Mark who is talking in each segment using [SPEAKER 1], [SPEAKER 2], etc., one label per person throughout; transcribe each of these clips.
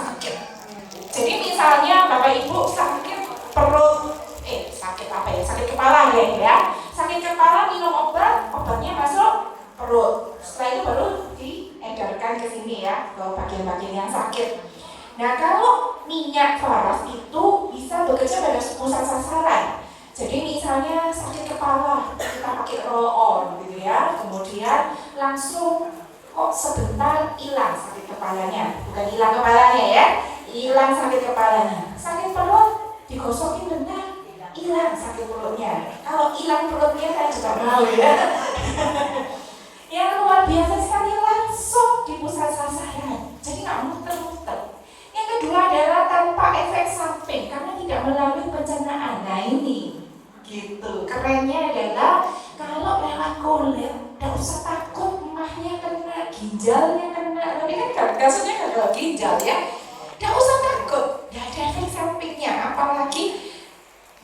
[SPEAKER 1] sakit. Jadi misalnya Bapak Ibu sakit perut, sakit apa ya? Sakit kepala ya. Sakit kepala minum obat, obatnya masuk perut. Setelah itu baru diedarkan ke sini ya, ke bagian-bagian yang sakit. Nah, kalau minyak faras itu bisa bekerja pada pusat sasaran. Jadi misalnya sakit kepala, kita pakai roll on gitu ya. Kemudian langsung kok sebentar hilang sakit kepalanya. Bukan hilang kepalanya ya, hilang sakit kepalanya. Sakit perut digosokin benar, hilang sakit perutnya. Kalau hilang perutnya saya juga mau ya. Yang luar biasa sekali, langsung di pusat sasaran. Jadi nggak muter-muter. Yang kedua adalah tanpa efek samping karena tidak melalui pencernaan. Nah ini gitu. Kerennya adalah kalau lewat kulit, nggak usah takut emahnya kena, ginjalnya kena. Tapi kan kasusnya gagal ginjal ya. Nggak usah takut, nggak ada efek sampingnya. Apalagi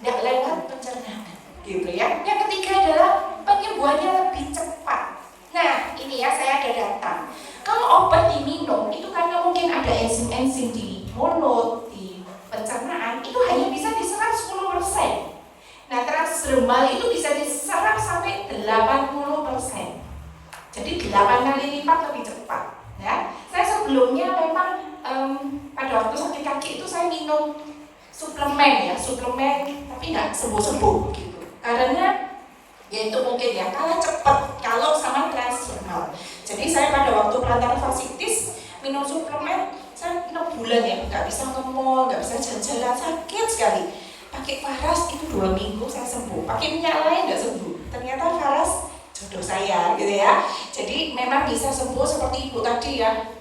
[SPEAKER 1] nggak lewat pencernaan, gitu ya. Yang ketiga adalah penyembuhannya lebih cepat. Nah ini ya, saya ada data. Kalau obat diminum itu karena mungkin ada enzim-enzim di mulut, di pencernaan, itu hanya bisa diserap 10%. Nah transdermal itu bisa diserap sampai 80%. Jadi 8 kali lipat lebih cepat ya. Saya sebelumnya memang pada waktu sakit kaki itu saya minum suplemen tapi nggak sembuh-sembuh gitu. Karena ya itu mungkin ya kalah cepat kalau sama transdermal. Jadi saya pada waktu plantar fasciitis minum suplemen, saya 6 bulan ya, nggak bisa ke mall, nggak bisa jalan-jalan, sakit sekali. Pakai faras itu 2 minggu saya sembuh. Pakai minyak lain nggak sembuh. Ternyata faras jodoh saya gitu ya. Jadi memang bisa sembuh seperti ibu tadi ya.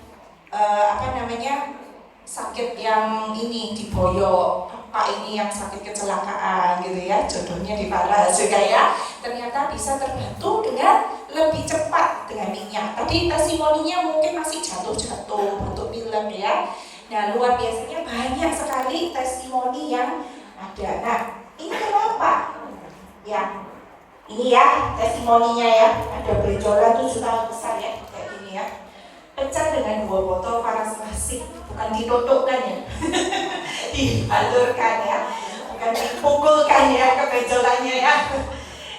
[SPEAKER 1] Sakit yang ini diboyok, apa ini yang sakit kecelakaan gitu ya, jodohnya di faras juga ya. Ternyata bisa terbantu dengan lebih cepat dengan minyak. Tadi testimoninya mungkin masih jatuh-jatuh untuk film ya. Nah luar biasanya banyak sekali testimoni yang ada. Nah ini kenapa? Ya ini ya testimoninya ya. Ada benjolan 7 tahun besar ya, kayak gini ya. Pecah dengan 2 botol faras klasik, bukan ditutupkan ya, dibalurkan ya, bukan dipukulkan ya ke benjolannya ya.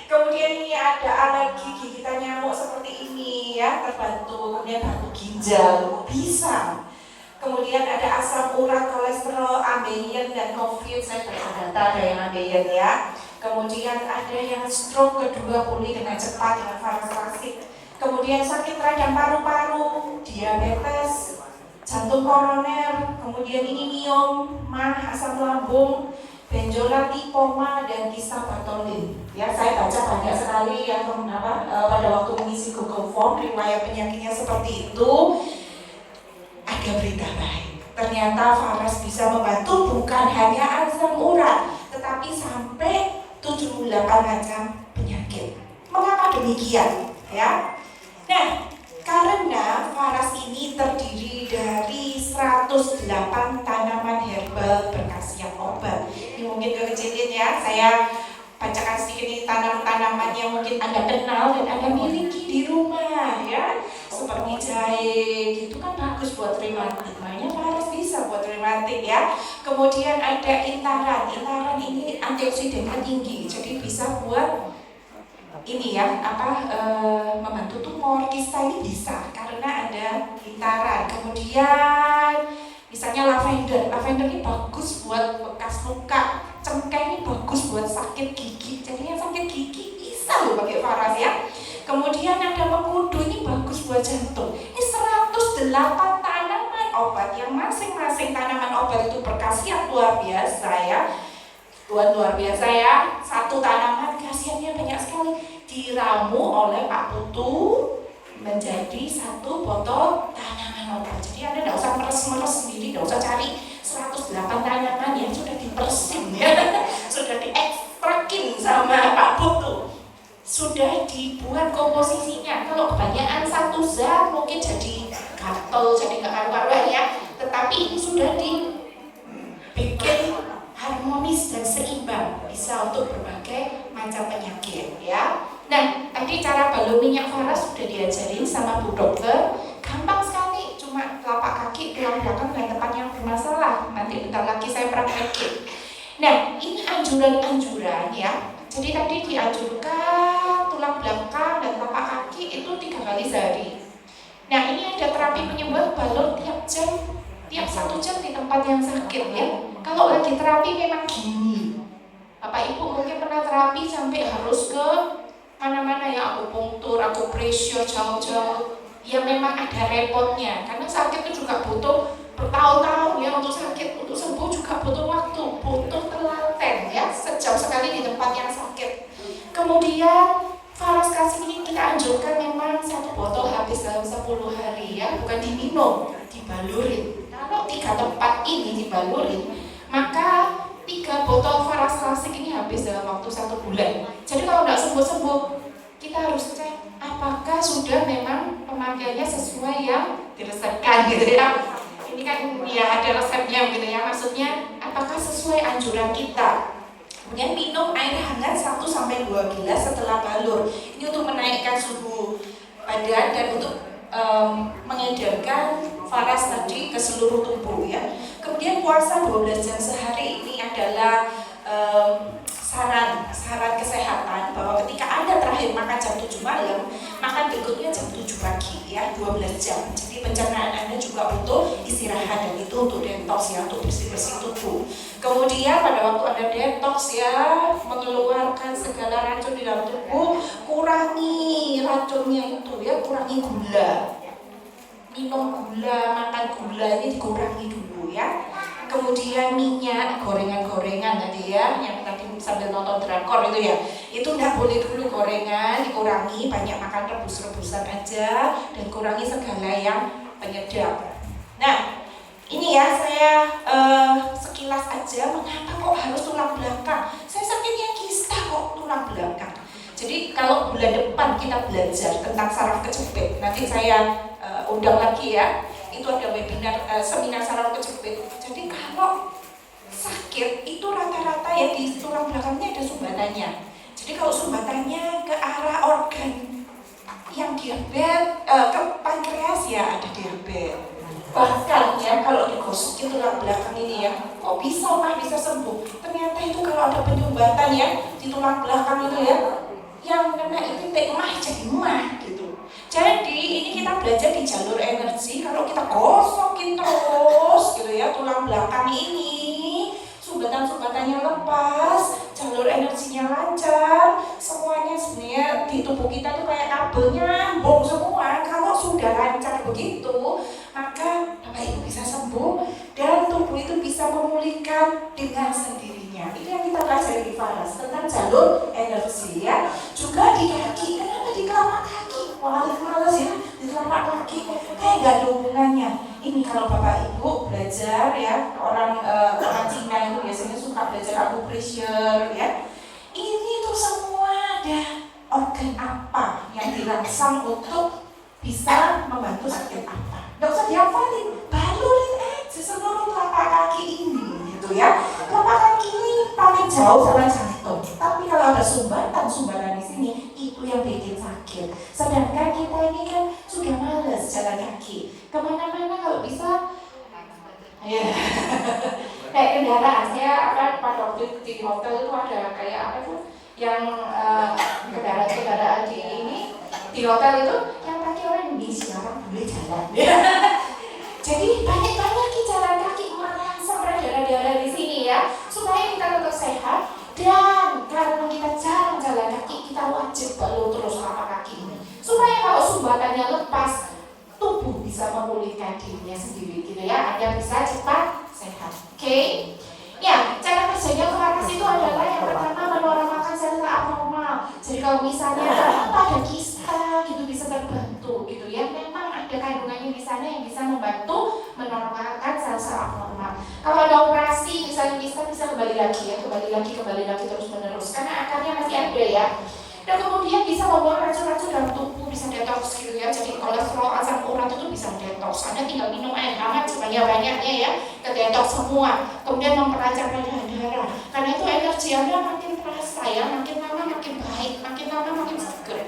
[SPEAKER 1] Kemudian ini ada alergi gigitan nyamuk seperti ini ya, terbantu. Kemudian batu ginjal bisa. Kemudian ada asam urat, kolesterol, ambeien dan COVID. Saya data ada yang ambeien ya. Kemudian ada yang stroke kedua pulih dengan cepat dengan faras klasik. Kemudian sakit radang paru-paru, diabetes, jantung koroner, kemudian ini miom, mah, asam lambung, benjolan, lipoma, dan kisah Bartholin. Ya, saya baca banyak sekali yang pada waktu mengisi Google Form riwayat penyakitnya seperti itu. Ada berita baik. Ternyata faras bisa membantu bukan hanya asam urat, tetapi sampai 78 macam penyakit. Mengapa demikian? Ya. Nah, karena faras ini terdiri dari 108 tanaman herbal berkhasiat obat. Ini mungkin kekecilin ya, saya bacakan sedikit ini tanaman-tanaman yang mungkin Anda kenal dan Anda miliki di rumah ya. Seperti jahe, gitu kan bagus buat rematik. Makanya faras bisa buat rematik ya. Kemudian ada intaran. Intaran ini antioksidannya tinggi, jadi bisa buat ini ya, membantu tumor, kista ini bisa karena ada intaran. Kemudian misalnya lavender ini bagus buat bekas luka. Cengkeh ini bagus buat sakit gigi. Jadi yang sakit gigi bisa loh pakai faras ya. Kemudian ada mengkudu, ini bagus buat jantung. Ini 108 tanaman obat yang masing-masing tanaman obat itu berkhasiat luar biasa ya. Luar biasa ya. Satu tanaman khasiatnya banyak sekali. Diramu oleh Pak Putu menjadi 1 botol tanaman obat. Jadi Anda tidak usah meres-meres sendiri, tidak usah cari 108 tanaman yang sudah dipersim ya, sudah diekstrakin sama Pak Putu, sudah dibuat komposisinya. Kalau kebanyakan satu zat mungkin jadi gatel, jadi nggak karu-karuan ya. Tetapi ini sudah dibikin harmonis dan seimbang, bisa untuk berbagai macam penyakit ya. Nah, tadi cara balur minyak faras sudah diajarin sama Bu Dokter. Gampang sekali, cuma telapak kaki tulang belakang dan depan yang bermasalah Nah, ini anjuran-anjuran ya. Jadi tadi dianjurkan tulang belakang dan telapak kaki itu 3 kali sehari. Nah, ini ada terapi penyembuhan balur tiap jam, tiap 1 jam di tempat yang sakit ya. Kalau lagi terapi memang gini. Bapak Ibu mungkin pernah terapi sampai harus ke mana-mana ya, akupunktur, akupressure jauh-jauh. Ya memang ada repotnya, karena sakit itu juga butuh bertahun-tahun ya untuk sakit, untuk sembuh juga butuh waktu, butuh telaten ya, sejam sekali di tempat yang sakit. Kemudian Faras Kalsium ini kita anjurkan memang 1 botol habis dalam 10 hari ya, bukan diminum, dibalurin. Kalau 3 tempat ini dibalurin, maka 3 botol Faras Kalsium ini habis dalam waktu 1 bulan. Jadi kalau tidak sembuh-sembuh, kita harus cek apakah sudah memang pemakaiannya sesuai yang diresepkan gitu ya. Ini kan ya ada resepnya gitu ya, maksudnya apakah sesuai anjuran kita. Kemudian minum air hangat 1-2 gelas setelah balur. Ini untuk menaikkan suhu badan dan untuk mengedarkan faras tadi ke seluruh tubuh ya. Kemudian puasa 12 jam sehari ini adalah saran kesehatan bahwa ketika Anda terakhir makan jam 7 malam, makan berikutnya jam 7 pagi ya, 12 jam. Jadi pencernaan Anda juga butuh istirahat, dan itu untuk detox ya, untuk bersih-bersih tubuh. Kemudian pada waktu Anda detox ya, mengeluarkan segala racun di dalam tubuh, kurangi racunnya itu ya, kurangi gula. Minum gula, makan gula ini dikurangi dulu ya. Kemudian minyak, gorengan-gorengan tadi ya, yang tadi sambil nonton drakor itu ya, itu tidak boleh dulu gorengan, dikurangi, banyak makan rebus-rebusan aja, dan kurangi segala yang penyedap. Nah, ini ya saya sekilas aja, mengapa kok harus tulang belakang? Saya sakitnya kista kok tulang belakang. Jadi kalau bulan depan kita belajar tentang saraf kejepit, nanti saya undang lagi ya. Itu ada webinar seminar saraf kejepit. Jadi kalau sakit itu rata-rata ya di tulang belakangnya ada sumbatannya. Jadi kalau sumbatannya ke arah organ yang diabetes, ke pankreas ya ada diabetes. Bahkan ya kalau digosokin tulang belakang ini ya, kok bisa mah bisa sembuh? Ternyata itu kalau ada penyumbatan ya di tulang belakang itu ya, yang kena itu mah jadi mah gitu. Jadi ini kita belajar di jalur energi. Kalau kita gosokin terus gitu ya tulang belakang ini, sumbatan-sumbatannya lepas, jalur energinya lancar, semuanya sebenarnya di tubuh kita tuh kayak kabelnya nyambung semua. Kalau sudah lancar begitu, maka Bapak Ibu bisa sembuh dan tubuh itu bisa memulihkan dengan sendirinya. Itu yang kita pelajari di Faras tentang jalur energi ya. Juga di kaki, kenapa di telapak kaki? Wah, males ya, di telapak kaki kayak gak ada hubungannya. Ini kalau Bapak Ibu belajar ya, orang Cina itu biasanya suka belajar akupressure ya. Ini tuh semua ada organ apa yang dirangsang untuk bisa membantu sakit apa. Gak usah dihafalin, balurin aja seluruh telapak kaki ini gitu ya. Telapak kaki ini paling jauh sama jantung. Tapi kalau ada sumbatan di sini, itu yang bikin sakit. Sedangkan kita ini kan sudah males jalan kaki. Kemana-mana kalau bisa, ya. Kayak kendaraan saya pada waktu di hotel itu ada kayak apa tuh, yang kendaraan di ini di hotel itu yang kaki orang Indonesia orang boleh jalan. Jadi banyak-banyak jalan kaki merangsang darah-darah di sini ya, supaya kita tetap sehat. Dan karena kita jarang jalan kaki, kita wajib balur terus telapak kaki ini, supaya kalau sumbatannya lepas, tubuh bisa memulihkan dirinya sendiri gitu ya, Anda bisa cepat sehat. Oke? Ya, cara kerjanya Faras itu adalah yang pertama menormalkan sel-sel abnormal. Jadi kalau misalnya ada kista gitu bisa terbantu gitu ya. Memang ada kandungannya di sana yang bisa membantu menormalkan sel-sel abnormal. Kalau ada operasi misalnya kista bisa kembali lagi ya, kembali lagi terus menerus karena akarnya masih ada ya. Dan kemudian bisa membuang racun-racun dalam tubuh, bisa detox gitu ya. Jadi kolesterol, asam urat itu bisa detox. Anda tinggal minum air hangat sebanyak-banyaknya ya, ke detox semua. Kemudian memperlancar peredaran darah. Karena itu energi Anda makin terasa ya, makin lama makin baik, makin lama makin seger.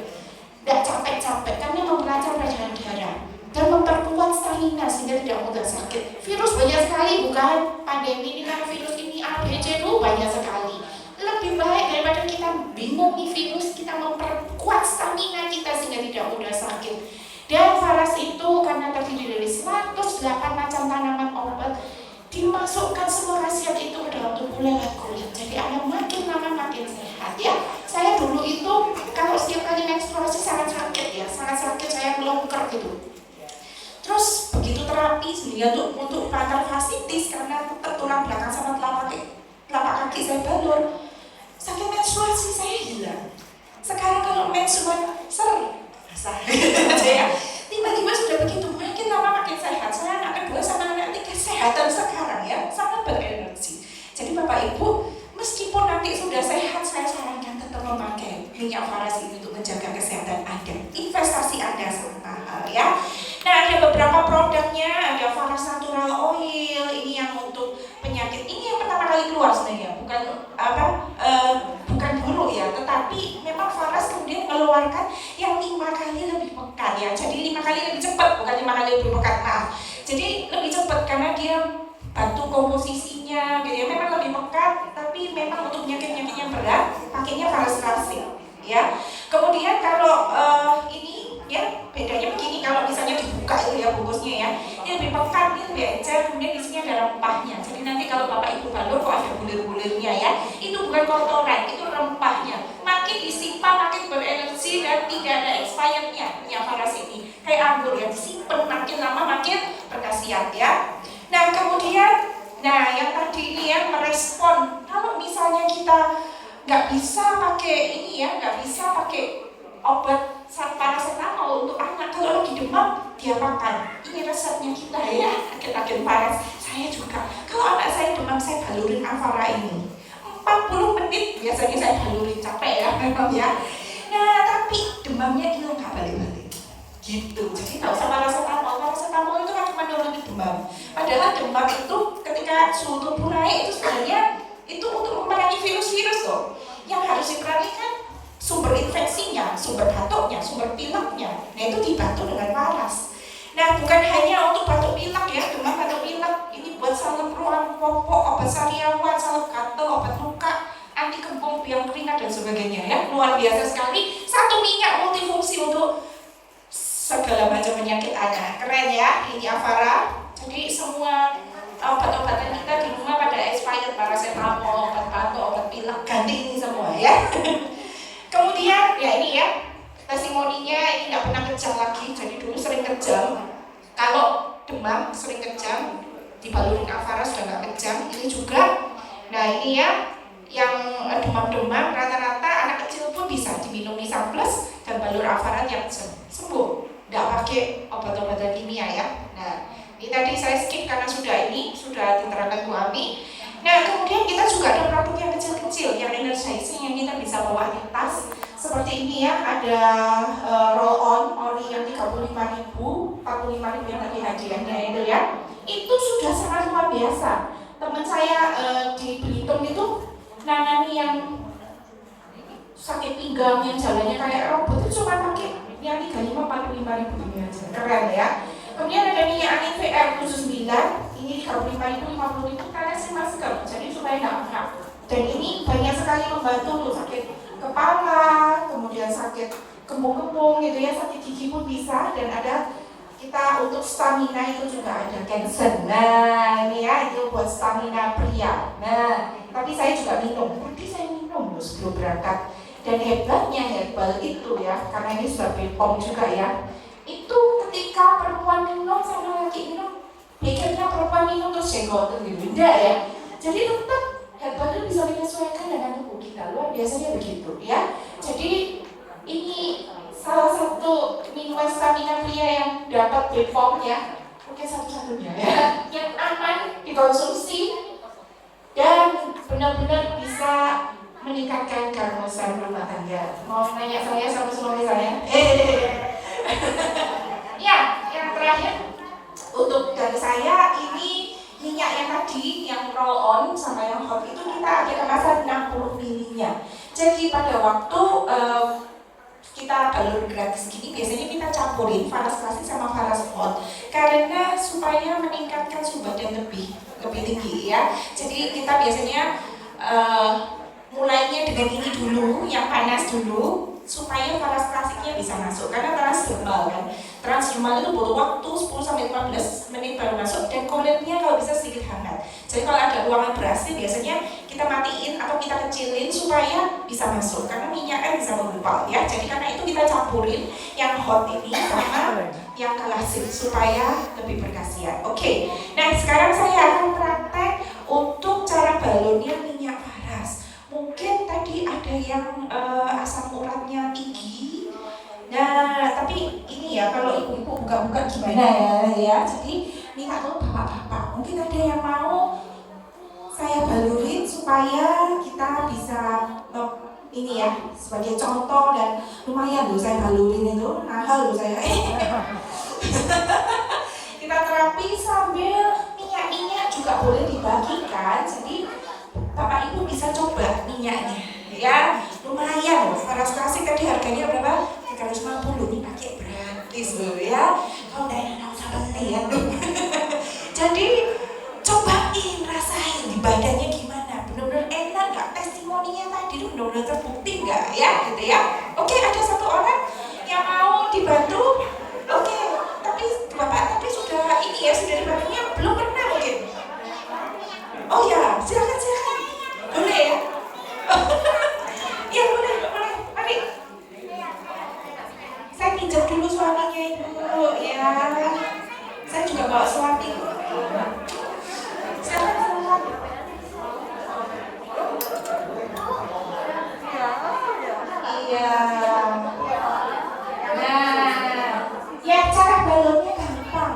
[SPEAKER 1] Tidak capek-capek karena memperlancar peredaran darah.
[SPEAKER 2] dan memperkuat stamina sehingga tidak mudah sakit. Virus banyak sekali, bukan? Pandemi ini karena virus ini A, B, C itu banyak sekali. Lebih baik daripada kita bingung nih virus, kita memperkuat stamina kita sehingga tidak mudah sakit. Dan Faras itu karena terdiri dari 108 macam tanaman obat, dimasukkan semua khasiat itu ke dalam tubuh lewat kulit. Jadi Anda makin lama makin sehat ya. Saya dulu itu kalau setiap kali menstruasi sangat sakit ya, sangat sakit, saya melongker gitu. Terus begitu terapi sehingga untuk pangkal fasciitis karena tulang belakang sama telapak kaki saya balur, sakit menstruasi saya hilang. Sekarang kalau menstruasi saya tiba-tiba sudah begitu, makin lama makin sehat. Saya anak kedua sama anak ketiga kesehatan sekarang ya, sangat berenergi. Jadi Bapak Ibu, meskipun nanti sudah sehat, saya sarankan tetap memakai minyak Faras ini untuk menjaga kesehatan Anda. Investasi Anda sangat mahal ya. Nah, ada beberapa produknya, ada Faras Natural Oil, ini yang untuk penyakit. Ini yang pertama kali keluar sebenarnya, bukan dulu ya, tetapi memang Faras kemudian mengeluarkan yang 5 kali lebih pekat ya. Jadi 5 kali lebih cepat, bukan 5 kali lebih pekat, maaf. Jadi lebih cepat karena dia bantu komposisinya, gitu ya. Memang lebih pekat, tapi memang untuk penyakit-penyakit yang berat, pakainya Faras Classic ya. Kemudian kalau ini ya bedanya begini, kalau misalnya dibuka itu ya bungkusnya ya, ini lebih pekat, ini lebih encer, kemudian di sini ada rempahnya. Jadi nanti kalau Bapak Ibu balur kok ada bulir-bulirnya ya, itu bukan kotoran, itu rempahnya. Makin disimpan makin berenergi dan tidak ada expirednya minyak Faras ini. Kayak anggur ya, disimpan makin lama makin berkhasiat ya. Nah kemudian, yang tadi ini ya merespon, kalau misalnya kita nggak bisa pakai ini ya, nggak bisa pakai obat paracetamol untuk anak, kalau lagi demam diapakan? Ini resepnya kita ya, agen-agen Faras. Saya juga, kalau anak saya demam saya balurin Avara ini 40 menit biasanya saya balurin, capek ya memang ya. Nah tapi demamnya hilang nggak balik-balik gitu. Jadi nggak usah paracetamol itu kan cuma nurunin demam. Padahal demam itu ketika suhu tubuh naik itu sebenarnya itu untuk memerangi virus-virus loh. Yang harus diperangi kan sumber infeksinya, sumber batuknya, sumber pileknya. Nah itu dibantu dengan Faras. Nah bukan hanya untuk batuk pilek ya, demam batuk pilek. Ini buat salep ruang popok, obat sariawan, salep gatel, obat luka, anti kembung, biang keringat dan sebagainya ya. Luar biasa sekali. Satu minyak multifungsi untuk segala macam penyakit anak. Keren ya, ini Avara. Jadi semua obat-obatan kita di rumah pada expired, paracetamol, obat batuk, obat pilek, ganti ini semua ya. Kemudian ya ini ya testimoninya, ini nggak pernah kejang lagi. Jadi dulu sering kejang, kalau demam sering kejang, dibalurin Avara sudah nggak kejang. Ini juga, nah ini ya yang demam-demam rata-rata anak kecil pun bisa diminum Nisa Plus dan balur Avara tiap jam, sembuh, nggak pakai obat-obatan kimia ya. Nah ini tadi saya skip karena sudah diterangkan Bu Ami. Nah kemudian kita juga ada produk yang kecil-kecil, yang energizing, yang kita bisa bawa di tas. Seperti ini ya, ada roll on ori yang 35.000, 45.000 yang tadi hadiahnya itu ya. Itu sudah sangat luar biasa. Teman saya di Belitung itu nangani yang sakit pinggang, yang jalannya kayak robot, itu cuma pakai yang 35-45.000 ini aja. Keren ya. Kemudian ada minyak angin VR79, ini 35.000, 50.000 karena si masker, jadi supaya nggak bengkak. Dan ini banyak sekali membantu untuk sakit kepala, kemudian sakit kembung-kembung gitu ya, sakit gigi pun bisa. Dan ada kita untuk stamina itu juga ada Kensen. Nah ini ya, itu buat stamina pria. Nah tapi saya juga minum, tadi saya minum sebelum berangkat. Dan hebatnya herbal itu ya, karena ini sudah BPOM juga ya, itu ketika perempuan minum sama laki minum, pikirnya perempuan minum terus jenggotan gitu, enggak ya. Jadi tetap herbal itu bisa menyesuaikan dengan tubuh kita, luar biasanya begitu ya. Jadi ini salah satu minuman stamina pria yang dapat BPOM ya, mungkin satu-satunya ya, yang aman dikonsumsi dan benar-benar bisa meningkatkan keharmonisan rumah tangga. Mau nanya saya sama suami saya? Ya, yang terakhir untuk dari saya ini minyak yang tadi, yang roll on sama yang hot itu kita ada kemasan 60 ml-nya. Jadi pada waktu kita balon gratis gini, biasanya kita campurin faras klasik sama faras hot karena supaya meningkatkan suhu badan lebih tinggi ya. Jadi kita biasanya mulainya dengan ini dulu, yang panas dulu, supaya faras klasiknya bisa masuk karena transdermal kan. Transdermal itu butuh waktu 10-15 menit baru masuk, dan kulitnya kalau bisa sedikit hangat. Jadi kalau ada ruangan ber-AC biasanya kita matiin atau kita kecilin supaya bisa masuk karena minyak kan bisa menggumpal ya. Jadi karena itu kita campurin yang hot ini sama yang klasik supaya lebih berkhasiat. Oke. Nah, sekarang saya akan praktek untuk cara balonnya minyak paras. Mungkin tadi ada yang asam uratnya tinggi. Nah, tapi ini ya kalau ibu-ibu buka-buka gimana ya. Jadi minta tolong bapak-bapak. Mungkin ada yang mau saya balurin supaya kita bisa ini ya sebagai contoh, dan lumayan loh saya balurin itu, mahal loh saya. Kita terapi sambil minyak juga boleh dibagikan. Jadi bapak ibu bisa coba minyaknya ya, lumayan loh. Faras klasik tadi harganya berapa? 350, ini pakai gratis loh ya. Kalau nggak enak usah beli ya. Jadi cobain, rasain di badannya gimana, benar-benar enak nggak? Testimoninya tadi itu benar-benar terbukti nggak ya, gitu ya. Oke, ada satu orang yang mau dibantu. Oke, tapi bapak tadi sudah ini ya, sudah dibantunya belum pernah mungkin. Oh ya, silakan. Boleh ya? Ya boleh, mari. Saya pinjam dulu suaminya ibu, ya. Saya juga bawa suami. Silakan. Iya. Nah, ya cara balonnya gampang.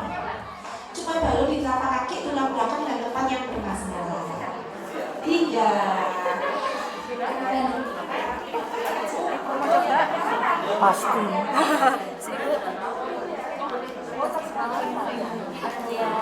[SPEAKER 2] Cuma balon di telapak kaki, tulang belakang dan depan yang bermasalah. Iya.
[SPEAKER 3] Pasti.